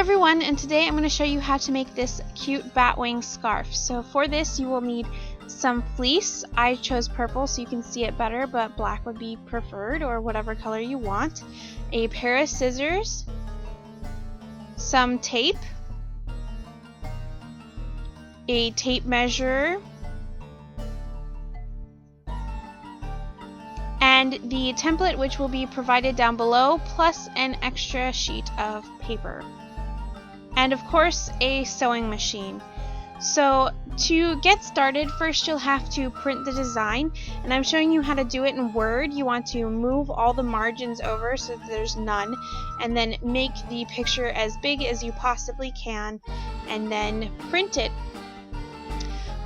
everyone, and today I'm going to show you how to make this cute batwing scarf. So for this you will need some fleece. I chose purple so you can see it better, but black would be preferred, or whatever color you want. A pair of scissors, some tape, a tape measure, and the template, which will be provided down below, plus an extra sheet of paper. And of course, a sewing machine. So to get started, first you'll have to print the design, and I'm showing you how to do it in Word. You want to move all the margins over so that there's none, and then make the picture as big as you possibly can, and then print it.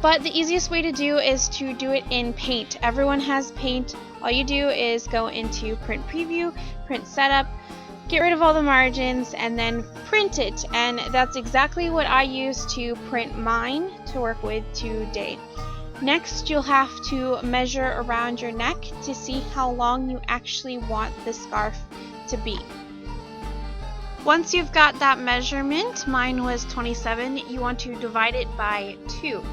But the easiest way to do is to do it in Paint. Everyone has Paint. All you do is go into Print Preview, Print Setup, get rid of all the margins, and then print it. And that's exactly what I use to print mine to work with today. Next, you'll have to measure around your neck to see how long you actually want the scarf to be. Once you've got that measurement, mine was 27, you want to divide it by 2.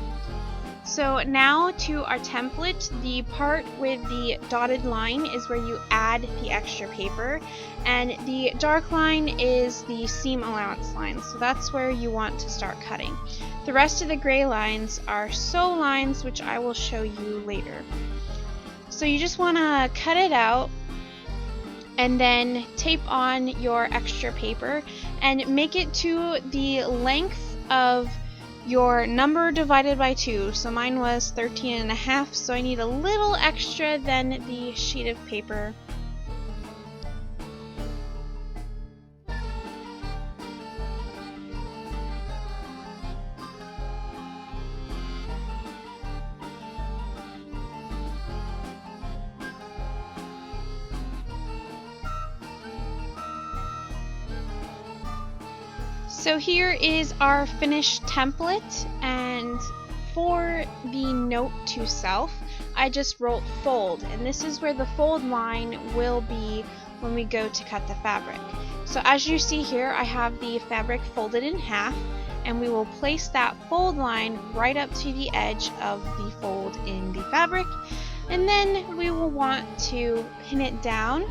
So now to our template, the part with the dotted line is where you add the extra paper, and the dark line is the seam allowance line, so that's where you want to start cutting. The rest of the gray lines are sew lines, which I will show you later. So you just want to cut it out and then tape on your extra paper and make it to the length of your number divided by 2. So mine was 13.5, so I need a little extra than the sheet of paper. So here is our finished template, and for the note to self, I just wrote fold, and this is where the fold line will be when we go to cut the fabric. So as you see here, I have the fabric folded in half, and we will place that fold line right up to the edge of the fold in the fabric, and then we will want to pin it down.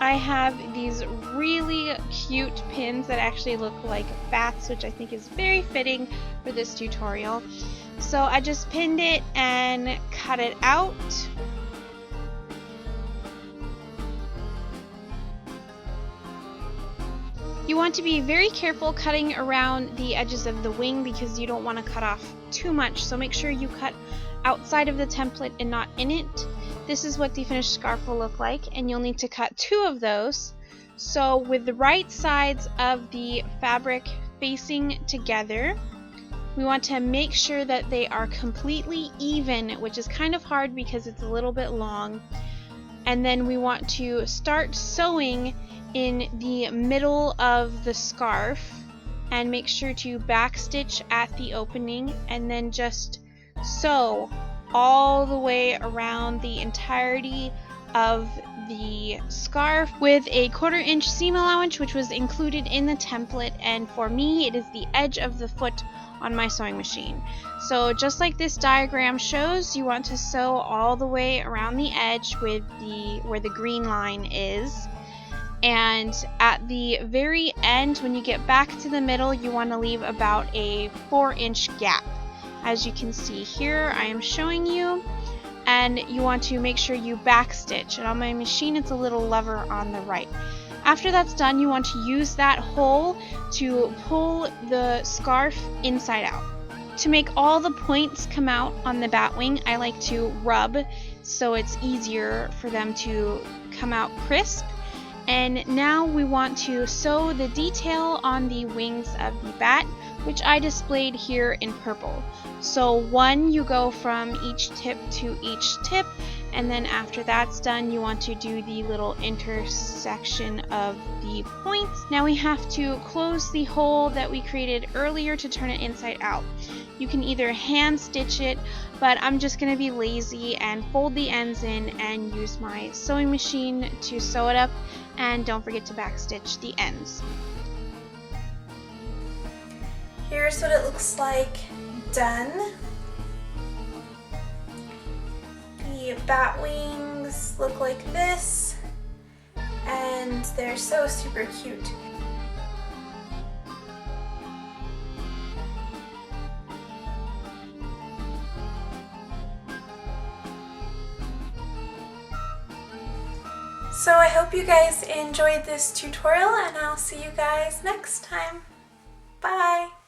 I have these really cute pins that actually look like bats, which I think is very fitting for this tutorial. So I just pinned it and cut it out. You want to be very careful cutting around the edges of the wing because you don't want to cut off too much, so make sure you cut outside of the template and not in it. This is what the finished scarf will look like, and you'll need to cut 2 of those. So with the right sides of the fabric facing together, we want to make sure that they are completely even, which is kind of hard because it's a little bit long. And then we want to start sewing in the middle of the scarf and make sure to backstitch at the opening, and then just sew all the way around the entirety of the scarf with a 1/4 inch seam allowance, which was included in the template, and for me it is the edge of the foot on my sewing machine. So just like this diagram shows, you want to sew all the way around the edge with where the green line is, and at the very end, when you get back to the middle, you want to leave about a 4-inch gap. As you can see here, I am showing you, and you want to make sure you backstitch. And on my machine, it's a little lever on the right. After that's done, you want to use that hole to pull the scarf inside out. To make all the points come out on the batwing, I like to rub so it's easier for them to come out crisp. And now we want to sew the detail on the wings of the bat, which I displayed here in purple. So 1, you go from each tip to each tip, and then after that's done, you want to do the little intersection of the points. Now we have to close the hole that we created earlier to turn it inside out. You can either hand stitch it, but I'm just going to be lazy and fold the ends in and use my sewing machine to sew it up, and don't forget to backstitch the ends. Here's what it looks like done. The bat wings look like this, and they're so super cute. So I hope you guys enjoyed this tutorial, and I'll see you guys next time. Bye!